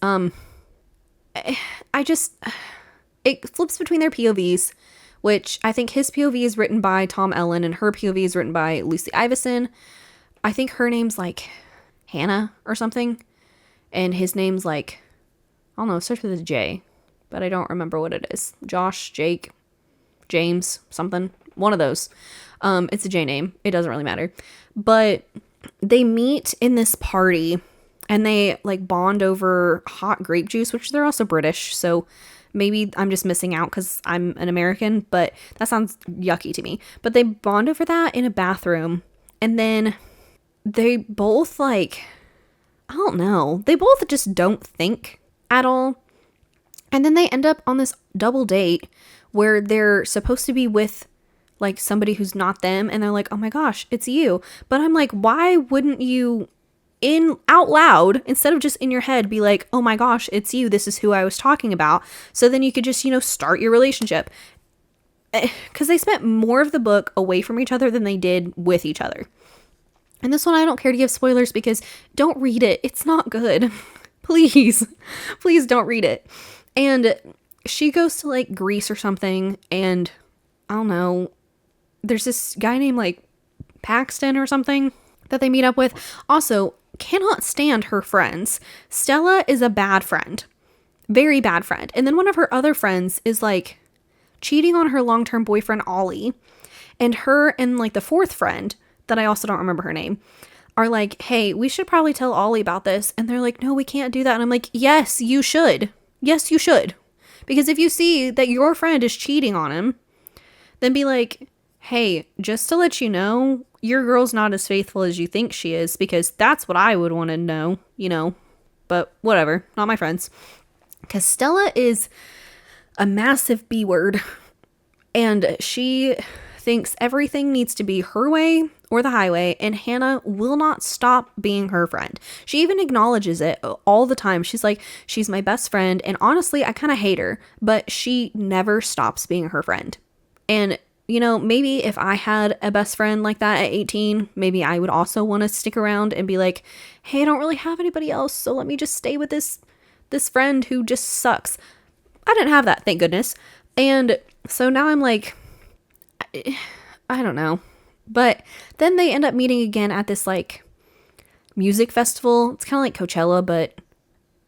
Speaker 1: it flips between their POVs, which I think his POV is written by Tom Ellen and her POV is written by Lucy Iveson. I think her name's like Hannah or something, and his name's like, I don't know, it starts with a J, but I don't remember what it is. Josh, Jake, James, something. One of those. It's a J name. It doesn't really matter. But they meet in this party and they like bond over hot grape juice, which they're also British. So maybe I'm just missing out because I'm an American, but that sounds yucky to me. But they bond over that in a bathroom. And then they both like, I don't know, they both just don't think at all. And then they end up on this double date where they're supposed to be with like somebody who's not them, and they're like, oh my gosh, it's you. But I'm like, why wouldn't you out loud, instead of just in your head, be like, oh my gosh, it's you, this is who I was talking about, so then you could just, you know, start your relationship. Because they spent more of the book away from each other than they did with each other. And this one I don't care to give spoilers because don't read it, it's not good. Please don't read it. And she goes to like Greece or something, and I don't know, there's this guy named like Paxton or something that they meet up with. Also, cannot stand her friends. Stella is a bad friend. Very bad friend. And then one of her other friends is like cheating on her long-term boyfriend, Ollie. And her and like the fourth friend, that I also don't remember her name, are like, hey, we should probably tell Ollie about this. And they're like, no, we can't do that. And I'm like, yes, you should. Yes, you should. Because if you see that your friend is cheating on him, then be like, hey, just to let you know, your girl's not as faithful as you think she is, because that's what I would want to know, you know. But whatever, not my friends. Because Stella is a massive B word, and she thinks everything needs to be her way or the highway, and Hannah will not stop being her friend. She even acknowledges it all the time. She's like, she's my best friend, and honestly, I kind of hate her, but she never stops being her friend. And you know, maybe if I had a best friend like that at 18, maybe I would also want to stick around and be like, hey, I don't really have anybody else, so let me just stay with this friend who just sucks. I didn't have that, thank goodness. And so now I'm like, I don't know. But then they end up meeting again at this like music festival. It's kind of like Coachella, but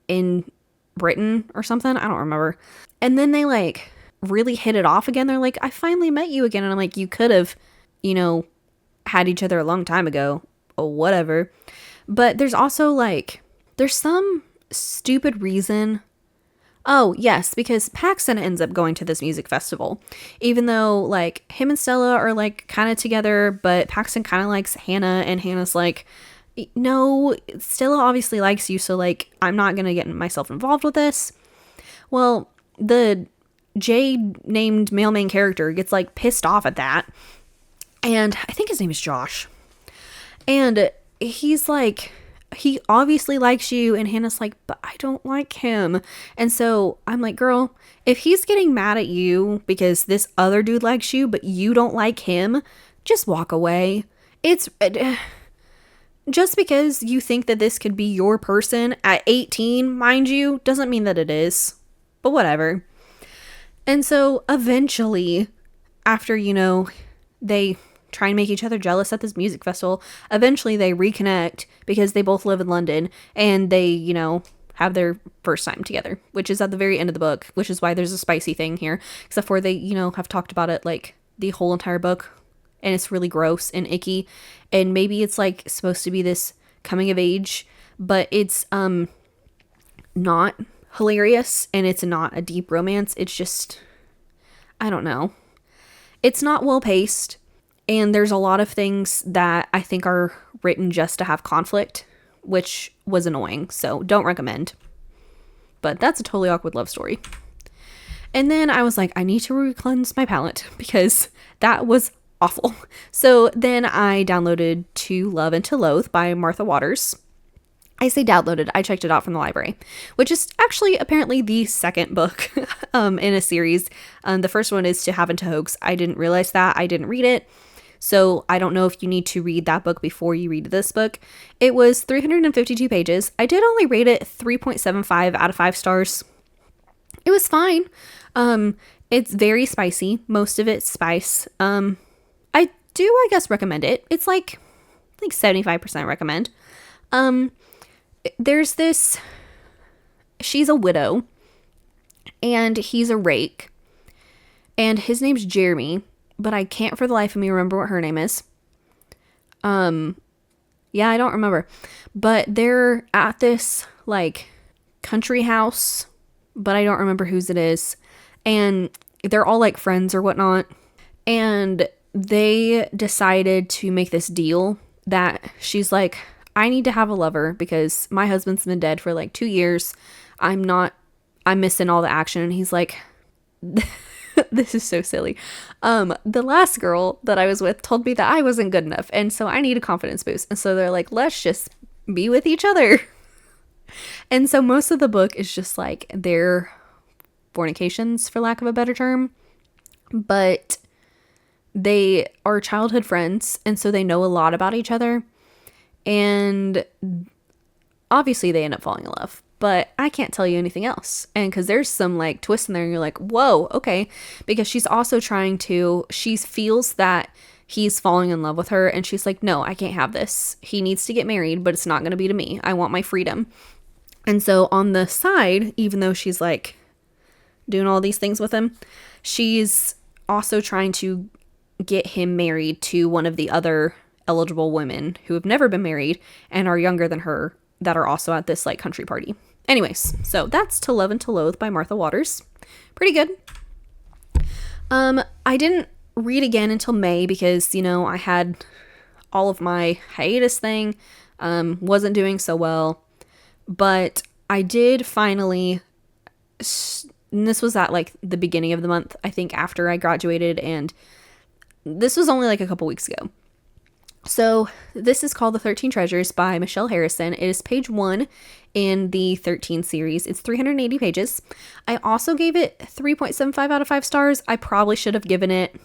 Speaker 1: in Britain or something. I don't remember. And then they like really hit it off again. They're like, I finally met you again. And I'm like, you could have, you know, had each other a long time ago or whatever. But there's also like, there's some stupid reason. Oh, yes, because Paxton ends up going to this music festival, even though like him and Stella are like kind of together, but Paxton kind of likes Hannah, and Hannah's like, no, Stella obviously likes you, so like, I'm not going to get myself involved with this. Well, the J named male main character gets like pissed off at that, and I think his name is Josh, and he's like, he obviously likes you, and Hannah's like, but I don't like him. And so I'm like, girl, if he's getting mad at you because this other dude likes you but you don't like him, just walk away. It's just because you think that this could be your person at 18, mind you, doesn't mean that it is, but whatever. And so eventually, after, you know, they try and make each other jealous at this music festival, eventually they reconnect because they both live in London, and they, you know, have their first time together, which is at the very end of the book, which is why there's a spicy thing here, except for they, you know, have talked about it like the whole entire book, and it's really gross and icky, and maybe it's like supposed to be this coming of age, but it's not hilarious, and it's not a deep romance. It's just, I don't know, it's not well paced. And there's a lot of things that I think are written just to have conflict, which was annoying. So don't recommend. But that's a totally awkward love story. And then I was like, I need to cleanse my palate because that was awful. So then I downloaded To Love and to Loathe by Martha Waters. I say downloaded, I checked it out from the library, which is actually apparently the second book in a series. The first one is To Have and to Hoax. I didn't realize that. I didn't read it. So I don't know if you need to read that book before you read this book. It was 352 pages. I did only rate it 3.75 out of 5 stars. It was fine. It's very spicy. Most of it's spice. I do, I guess, recommend it. It's like 75% recommend. There's this, she's a widow and he's a rake and his name's Jeremy, but I can't for the life of me remember what her name is. Yeah, I don't remember, but they're at this like country house, but I don't remember whose it is. And they're all like friends or whatnot. And they decided to make this deal that she's like, I need to have a lover because my husband's been dead for like 2 years. I'm missing all the action. And he's like, this is so silly. The last girl that I was with told me that I wasn't good enough. And so I need a confidence boost. And so they're like, let's just be with each other. And so most of the book is just like their fornications, for lack of a better term. But they are childhood friends. And so they know a lot about each other. And obviously they end up falling in love, but I can't tell you anything else. And because there's some like twist in there and you're like, whoa, okay. Because she feels that he's falling in love with her. And she's like, no, I can't have this. He needs to get married, but it's not going to be to me. I want my freedom. And so on the side, even though she's like doing all these things with him, she's also trying to get him married to one of the other eligible women who have never been married and are younger than her that are also at this like country party. Anyways, so that's To Love and to Loathe by Martha Waters. Pretty good. I didn't read again until May because, I had all of my hiatus thing, wasn't doing so well, but I did finally, and this was at like the beginning of the month, I think after I graduated, and this was only like a couple weeks ago. So this is called The 13 Treasures by Michelle Harrison. It is page 1 in the 13 series. It's 380 pages. I also gave it 3.75 out of 5 stars. I probably should have given it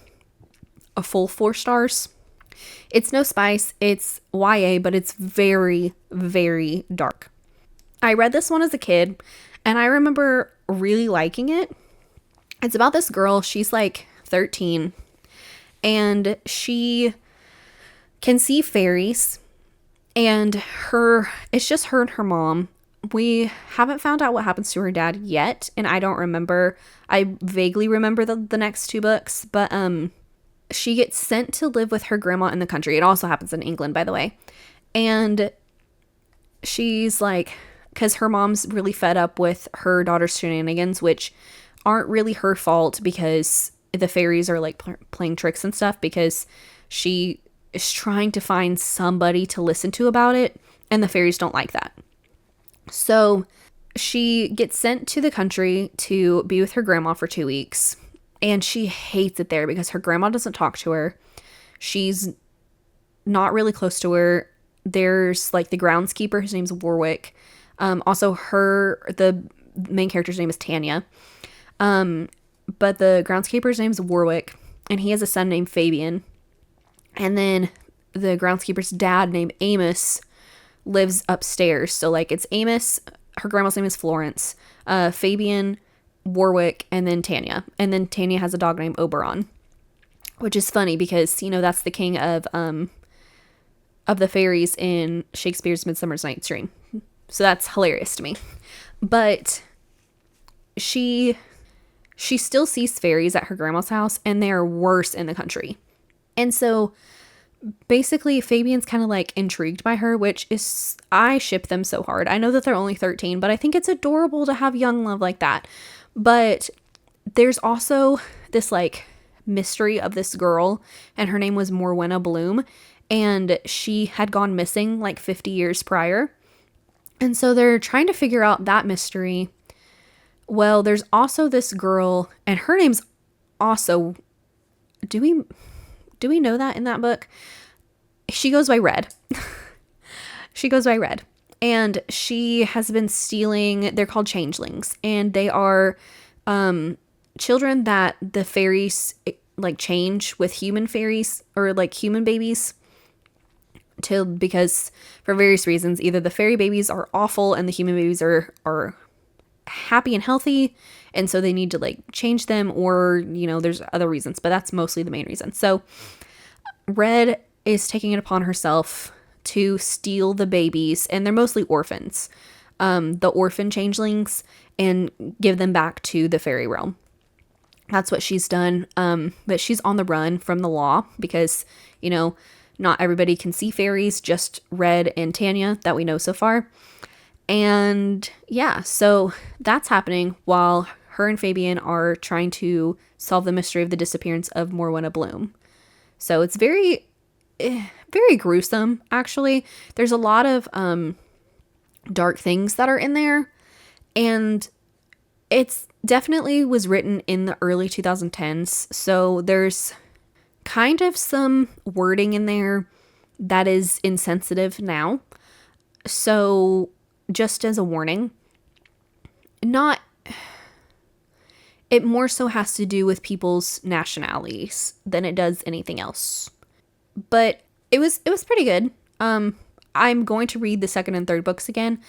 Speaker 1: a full 4 stars. It's no spice. It's YA, but it's very, very dark. I read this one as a kid, and I remember really liking it. It's about this girl. She's like 13, and she can see fairies, and it's just her and her mom. We haven't found out what happens to her dad yet, and I don't remember. I vaguely remember the next 2 books, but she gets sent to live with her grandma in the country. It also happens in England, by the way. And she's like, because her mom's really fed up with her daughter's shenanigans, which aren't really her fault because the fairies are like playing tricks and stuff, because she is trying to find somebody to listen to about it, and the fairies don't like that. So she gets sent to the country to be with her grandma for 2 weeks, and she hates it there because her grandma doesn't talk to her. She's not really close to her. There's like the groundskeeper, his name's Warwick. Also the main character's name is Tanya. But the groundskeeper's name's Warwick, and he has a son named Fabian. And then the groundskeeper's dad named Amos lives upstairs. So like it's Amos, her grandma's name is Florence, Fabian, Warwick, and then Tanya. And then Tanya has a dog named Oberon, which is funny because, that's the king of the fairies in Shakespeare's Midsummer Night's Dream. So that's hilarious to me. But she still sees fairies at her grandma's house, and they are worse in the country. And so basically Fabian's kind of like intrigued by her, which is, I ship them so hard. I know that they're only 13, but I think it's adorable to have young love like that. But there's also this like mystery of this girl, and her name was Morwenna Bloom, and she had gone missing like 50 years prior. And so they're trying to figure out that mystery. Well, there's also this girl, and her name's also, Do we know that in that book? She goes by Red. She goes by Red. And she has been stealing, they're called changelings. And they are children that the fairies like change with human fairies or like human babies because for various reasons, either the fairy babies are awful and the human babies are happy and healthy. And so they need to like change them, or, you know, there's other reasons, but that's mostly the main reason. So Red is taking it upon herself to steal the babies, and they're mostly orphans, the orphan changelings, and give them back to the fairy realm. That's what she's done. But she's on the run from the law because, you know, not everybody can see fairies, just Red and Tanya that we know so far. And yeah, so that's happening while her and Fabian are trying to solve the mystery of the disappearance of Morwenna Bloom. So it's very, very gruesome, actually. There's a lot of dark things that are in there. And it's definitely was written in the early 2010s. So there's kind of some wording in there that is insensitive now. So just as a warning, it more so has to do with people's nationalities than it does anything else. But it was pretty good. I'm going to read the second and third books again.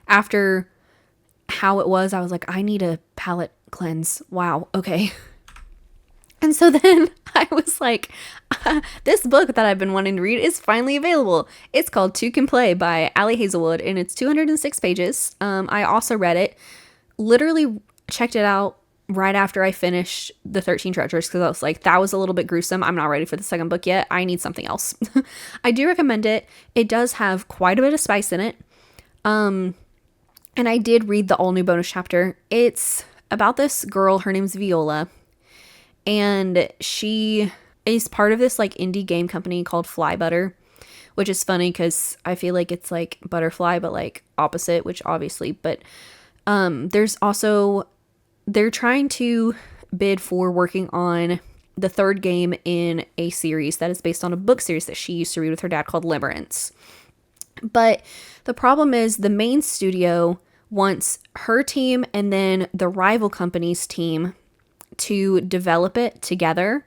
Speaker 1: After how it was, I was like, I need a palate cleanse. Wow. Okay. And so then I was like, this book that I've been wanting to read is finally available. It's called Two Can Play by Allie Hazelwood, and it's 206 pages. I also read it, literally checked it out right after I finished The 13 Treasures, because I was like, that was a little bit gruesome. I'm not ready for the second book yet. I need something else. I do recommend it. It does have quite a bit of spice in it. And I did read the all new bonus chapter. It's about this girl. Her name's Viola. And she is part of this like indie game company called Fly Butter, which is funny because I feel like it's like butterfly, but like opposite, which obviously, but there's also, they're trying to bid for working on the third game in a series that is based on a book series that she used to read with her dad called Limerence. But the problem is the main studio wants her team and then the rival company's team to develop it together,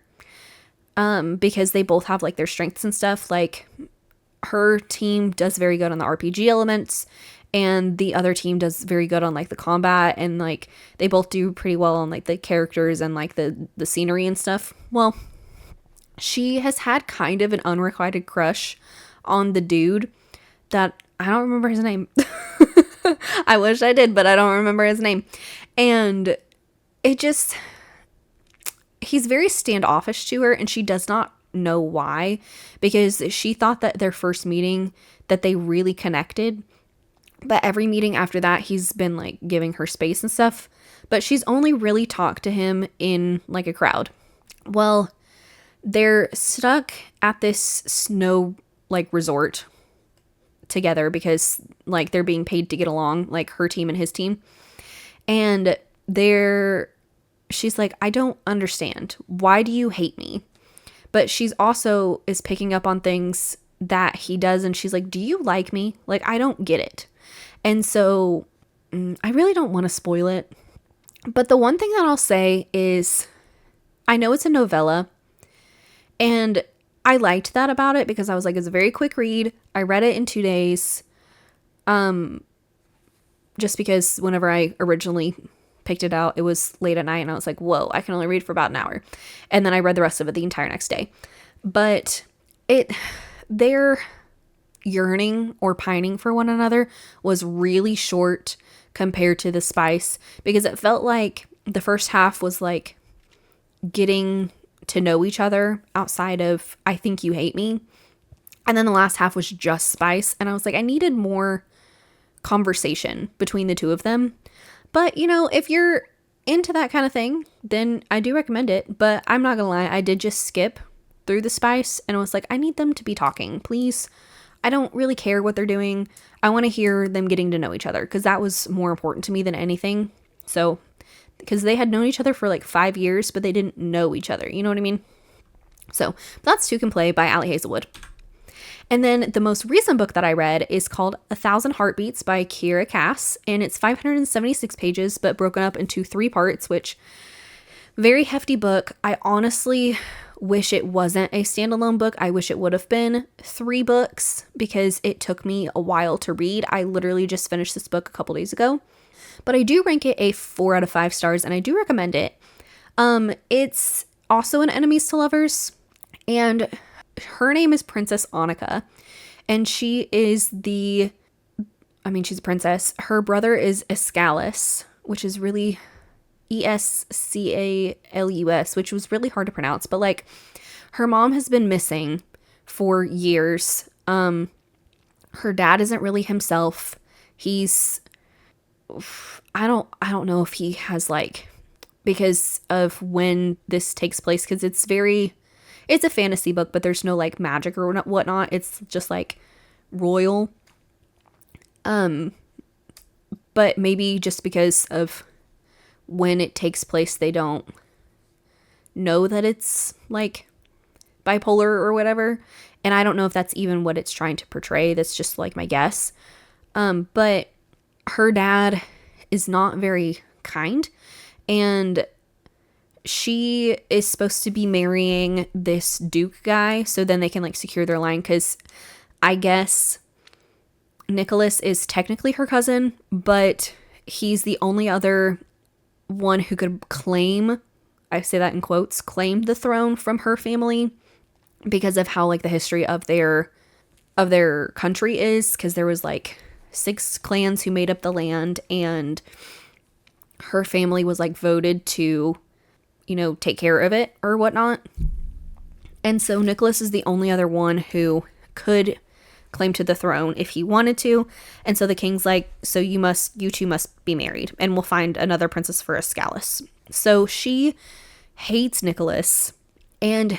Speaker 1: because they both have like their strengths and stuff. Like her team does very good on the RPG elements, and the other team does very good on like the combat, and like they both do pretty well on like the characters and like the scenery and stuff. Well, she has had kind of an unrequited crush on the dude that I don't remember his name. I wish I did, but I don't remember his name. And he's very standoffish to her, and she does not know why, because she thought that their first meeting that they really connected, but every meeting after that he's been like giving her space and stuff, but she's only really talked to him in like a crowd. Well, they're stuck at this snow like resort together because like they're being paid to get along, like her team and his team, and she's like, I don't understand. Why do you hate me? But she's also is picking up on things that he does. And she's like, do you like me? Like, I don't get it. And so I really don't want to spoil it. But the one thing that I'll say is I know it's a novella, and I liked that about it because I was like, it's a very quick read. I read it in 2 days. Just because whenever I originally picked it out, it was late at night, and I was like, whoa, I can only read for about an hour. And then I read the rest of it the entire next day. But their yearning or pining for one another was really short compared to the spice, because it felt like the first half was like getting to know each other outside of I think you hate me, and then the last half was just spice, and I was like, I needed more conversation between the two of them. But, you know, if you're into that kind of thing, then I do recommend it. But I'm not gonna lie, I did just skip through the spice, and I was like, I need them to be talking, please. I don't really care what they're doing. I want to hear them getting to know each other, because that was more important to me than anything. So, because they had known each other for like 5 years, but they didn't know each other. You know what I mean? So that's Two Can Play by Allie Hazelwood. And then the most recent book that I read is called 1,000 Heartbeats by Kiera Cass, and it's 576 pages, but broken up into 3 parts, which very hefty book. I honestly wish it wasn't a standalone book. I wish it would have been 3 books because it took me a while to read. I literally just finished this book a couple days ago, but I do rank it a 4 out of 5 stars, and I do recommend it. It's also an enemies to lovers, and her name is Princess Annika, and she's a princess. Her brother is Escalus, which is really Escalus, which was really hard to pronounce, but like her mom has been missing for years. Her dad isn't really himself. I don't know if he has like, because of when this takes place, because it's a fantasy book, but there's no like magic or whatnot. It's just like royal. But maybe just because of when it takes place, they don't know that it's like bipolar or whatever. And I don't know if that's even what it's trying to portray. That's just like my guess. But her dad is not very kind, and she is supposed to be marrying this Duke guy so then they can like secure their line, because I guess Nicholas is technically her cousin, but he's the only other one who could claim, I say that in quotes, claim the throne from her family because of how like the history of their country is, because there was like 6 clans who made up the land, and her family was like voted to, you know, take care of it or whatnot. And so Nicholas is the only other one who could claim to the throne if he wanted to. And so the king's like, so you two must be married, and we'll find another princess for Escalus. So she hates Nicholas, and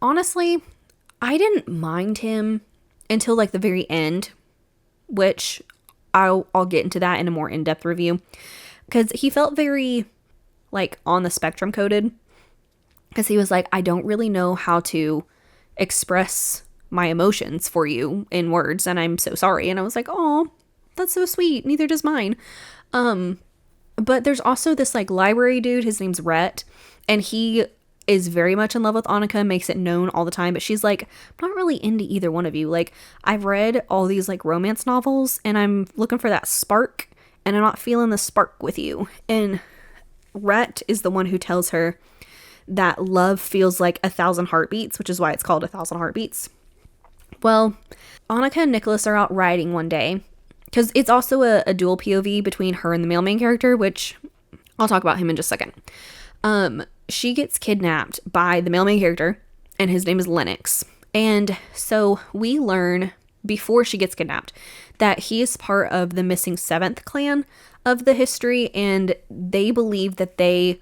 Speaker 1: honestly, I didn't mind him until like the very end, which I'll get into that in a more in-depth review, because he felt very like on the spectrum coded, because he was like, I don't really know how to express my emotions for you in words, and I'm so sorry. And I was like, oh, that's so sweet. Neither does mine. But there's also this like library dude, his name's Rhett, and he is very much in love with Annika, makes it known all the time, but she's like, I'm not really into either one of you. Like, I've read all these like romance novels, and I'm looking for that spark, and I'm not feeling the spark with you. And Rhett is the one who tells her that love feels like 1,000 heartbeats, which is why it's called 1,000 Heartbeats. Well, Annika and Nicholas are out riding one day, because it's also a dual POV between her and the mailman character, which I'll talk about him in just a second. She gets kidnapped by the mailman character, and his name is Lennox. And so we learn before she gets kidnapped that he is part of the missing 7th clan of the history, and they believe that they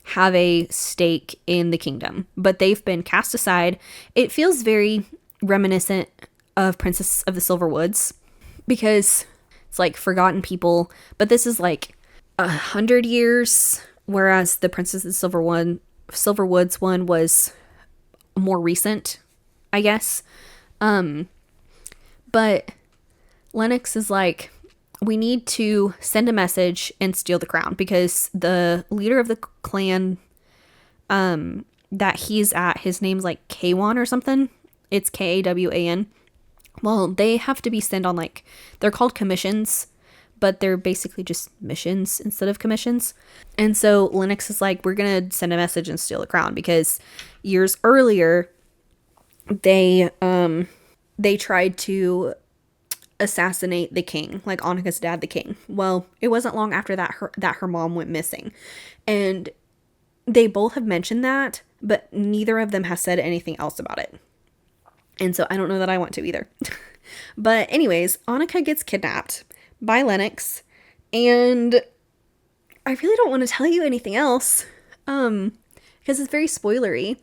Speaker 1: have a stake in the kingdom, but they've been cast aside. It feels very reminiscent of Princess of the Silver Woods, because it's like forgotten people, but this is like 100 years, whereas the Princess of the Silver Woods one was more recent, I guess. But Lennox is like, we need to send a message and steal the crown, because the leader of the clan that he's at, his name's like Kwan or something. It's Kawan. Well, they have to be sent on like, they're called commissions, but they're basically just missions instead of commissions. And so Lennox is like, we're going to send a message and steal the crown, because years earlier they tried to assassinate the king, like Annika's dad, the king. Well, it wasn't long after that her mom went missing. And they both have mentioned that, but neither of them has said anything else about it. And so I don't know that I want to either. But anyways, Annika gets kidnapped by Lennox, and I really don't want to tell you anything else, because it's very spoilery.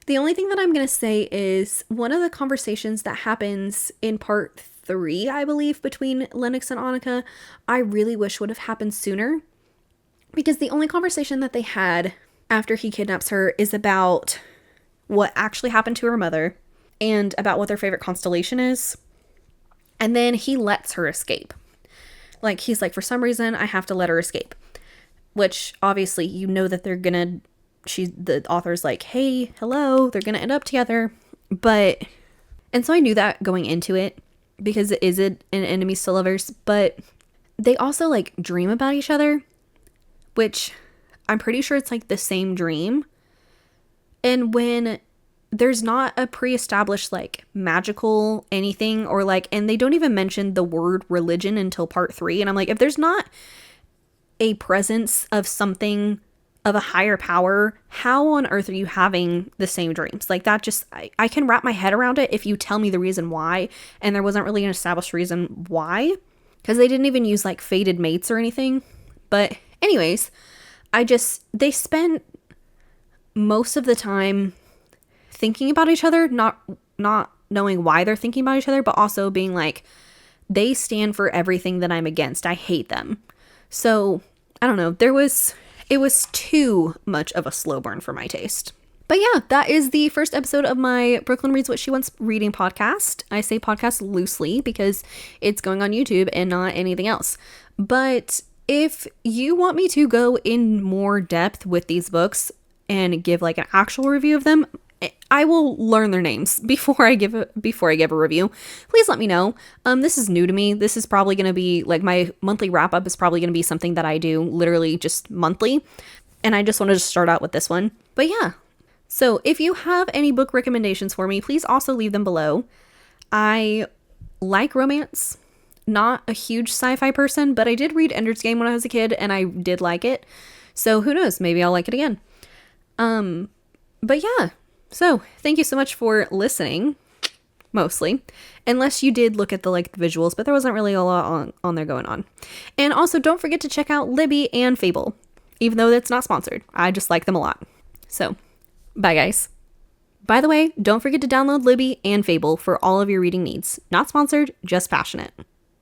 Speaker 1: The only thing that I'm going to say is one of the conversations that happens in part 3, I believe, between Lennox and Annika, I really wish would have happened sooner, because the only conversation that they had after he kidnaps her is about what actually happened to her mother and about what their favorite constellation is. And then he lets her escape. Like, he's like, for some reason, I have to let her escape. Which, obviously, you know that they're gonna... the author's like, hey, hello, they're gonna end up together. But... And so I knew that going into it, because it is an enemies to lovers. But they also, like, dream about each other. Which, I'm pretty sure it's, like, the same dream. And when... there's not a pre-established, like, magical anything, or, like, and they don't even mention the word religion until part 3. And I'm like, if there's not a presence of something of a higher power, how on earth are you having the same dreams? Like, that just, I can wrap my head around it if you tell me the reason why, and there wasn't really an established reason why, because they didn't even use, like, fated mates or anything. But anyways, they spend most of the time thinking about each other, not knowing why they're thinking about each other, but also being like, they stand for everything that I'm against. I hate them. So, I don't know. It was too much of a slow burn for my taste. But yeah, that is the first episode of my Brooklyn Reads What She Wants reading podcast. I say podcast loosely because it's going on YouTube and not anything else. But if you want me to go in more depth with these books and give like an actual review of them, I will learn their names before I give a review. Please let me know. This is new to me. This is probably going to be like my monthly wrap up is probably going to be something that I do literally just monthly. And I just wanted to start out with this one. But yeah. So if you have any book recommendations for me, please also leave them below. I like romance. Not a huge sci-fi person, but I did read Ender's Game when I was a kid and I did like it. So who knows? Maybe I'll like it again. But yeah. So, thank you so much for listening, mostly, unless you did look at the visuals, but there wasn't really a lot on there going on. And also, don't forget to check out Libby and Fable, even though that's not sponsored. I just like them a lot. So, bye guys. By the way, don't forget to download Libby and Fable for all of your reading needs. Not sponsored, just passionate.